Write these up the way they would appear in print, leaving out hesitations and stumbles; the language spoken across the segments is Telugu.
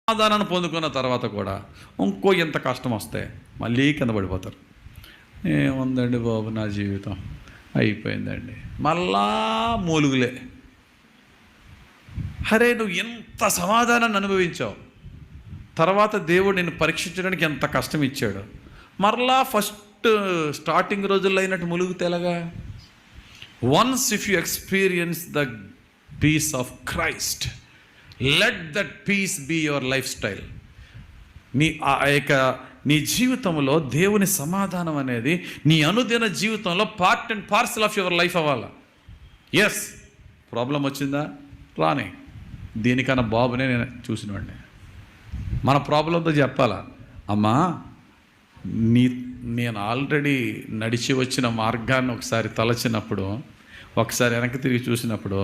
సమాధానాన్ని పొందుకున్న తర్వాత కూడా ఇంకో ఎంత కష్టం వస్తే మళ్ళీ కింద పడిపోతారు. ఏముందండి బాబు, నా జీవితం అయిపోయిందండి, మళ్ళా మూలుగులే. అరే, నువ్వు ఎంత సమాధానాన్ని అనుభవించావు, తర్వాత దేవుడు నిన్ను పరీక్షించడానికి ఎంత కష్టం ఇచ్చాడు, మరలా ఫస్ట్ స్టార్టింగ్ రోజుల్లో అయినట్టు ములుగుతే ఎలాగా? Once if you experience the peace of Christ, let that peace be your life style. నీ జీవితంలో దేవుని సమాధానం అనేది నీ అనుదిన జీవితంలో part and parcel of your life అవ్వాలి. ఎస్, ప్రాబ్లం వచ్చిందా, రాని, దీనికన్నా బాబునే నేను చూసినవాడిని. మన ప్రాబ్లంతో చెప్పాలా, అమ్మా నేను ఆల్రెడీ నడిచి వచ్చిన మార్గాన్ని ఒకసారి తలచినప్పుడు, ఒకసారి వెనక్కి తిరిగి చూసినప్పుడు,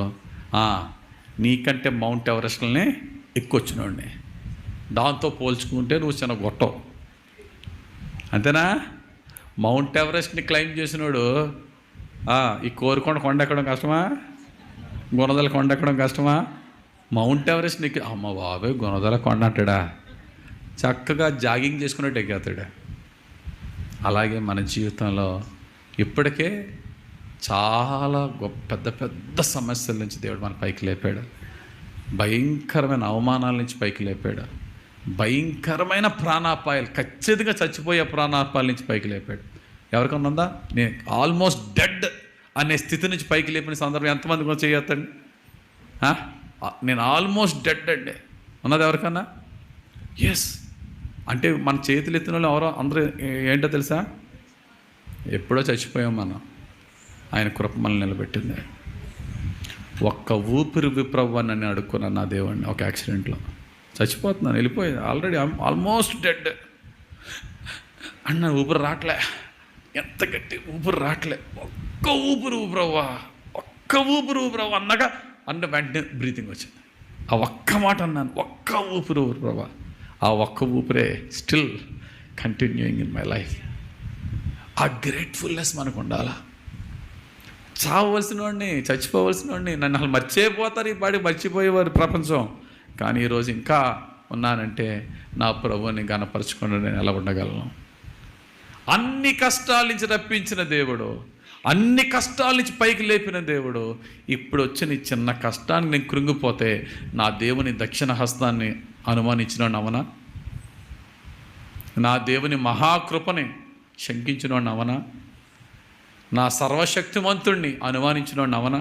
నీకంటే మౌంట్ ఎవరెస్ట్ని ఎక్కువచ్చినోడిని, దాంతో పోల్చుకుంటే నువ్వు చిన్న గొట్టవు, అంతేనా? మౌంట్ ఎవరెస్ట్ని క్లైమ్ చేసినోడు ఈ కోరుకొండ కొండ ఎక్కడం కష్టమా, గుణదల కొండ ఎక్కడం కష్టమా? మౌంట్ ఎవరెస్ట్ నీకు అమ్మ బాబాయ్ గుణదల కొండ అంటాడా, చక్కగా జాగింగ్ చేసుకున్నట్టు ఎక్కేస్తాడు. అలాగే మన జీవితంలో ఇప్పటికే చాలా పెద్ద పెద్ద సమస్యల నుంచి దేవుడు మన పైకి లేపాడు, భయంకరమైన అవమానాల నుంచి పైకి లేపాడు, భయంకరమైన ప్రాణాపాయాలు, ఖచ్చితంగా చచ్చిపోయే ప్రాణాపాయాల నుంచి పైకి లేపాడు. ఎవరికన్నా ఉందా? నేను ఆల్మోస్ట్ డెడ్ అనే స్థితి నుంచి పైకి లేపిన సందర్భం ఎంతమంది కూడా చేయొద్దండి? నేను ఆల్మోస్ట్ డెడ్ అండి ఉన్నది ఎవరికన్నా? ఎస్, అంటే మన చేతులు ఎత్తిన వాళ్ళు ఎవరో అందరూ ఏంటో తెలుసా? ఎప్పుడో చచ్చిపోయాం మనం, ఆయన కృప మనల్ని నిలబెట్టింది. ఒక్క ఊపిరి విప్రవ్వ నన్ను అడుక్కున్నాను నా దేవుడిని, ఒక యాక్సిడెంట్లో చచ్చిపోతున్నాను, వెళ్ళిపోయింది, ఆల్రెడీ ఆల్మోస్ట్ డెడ్ అన్న, ఊపిరి రావట్లే, ఎంత గట్టి ఊపిరి రావట్లే, ఒక్క ఊపిరి ఊపిరవ్వా, ఒక్క ఊపిరి ఊపిరవ్వ అన్నగా వెంటనే బ్రీతింగ్ వచ్చింది. ఆ ఒక్క మాట అన్నాను, ఒక్క ఊపిరి ఊపిరవ్వ, ఆ ఒక్క ఊపిరే still continuing in my life. ఆ గ్రేట్ఫుల్నెస్ మనకు ఉండాలా. చావవలసిన వాడిని, చచ్చిపోవలసిన వాడిని, నన్ను అసలు మర్చిపోతారు, ఈ పాడి మర్చిపోయేవారు ప్రపంచం. కానీ ఈరోజు ఇంకా ఉన్నానంటే నా ప్రభువుని గణపరచుకుండా నేను ఎలా ఉండగలను? అన్ని కష్టాల నుంచి రప్పించిన దేవుడు, అన్ని కష్టాల నుంచి పైకి లేపిన దేవుడు, ఇప్పుడు వచ్చిన ఈ చిన్న కష్టానికి నేను కృంగిపోతే నా దేవుని దక్షిణ హస్తాన్ని అనుమానించినోడిని అవనా? నా దేవుని మహాకృపని శంకించినోడిని అవనా? నా సర్వశక్తిమంతుణ్ణి అనుమానించినోడిని అవనా?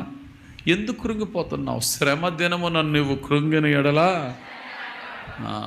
ఎందుకు కృంగిపోతున్నావు? శ్రమ దినము నన్ను నువ్వు కృంగిన ఎడలా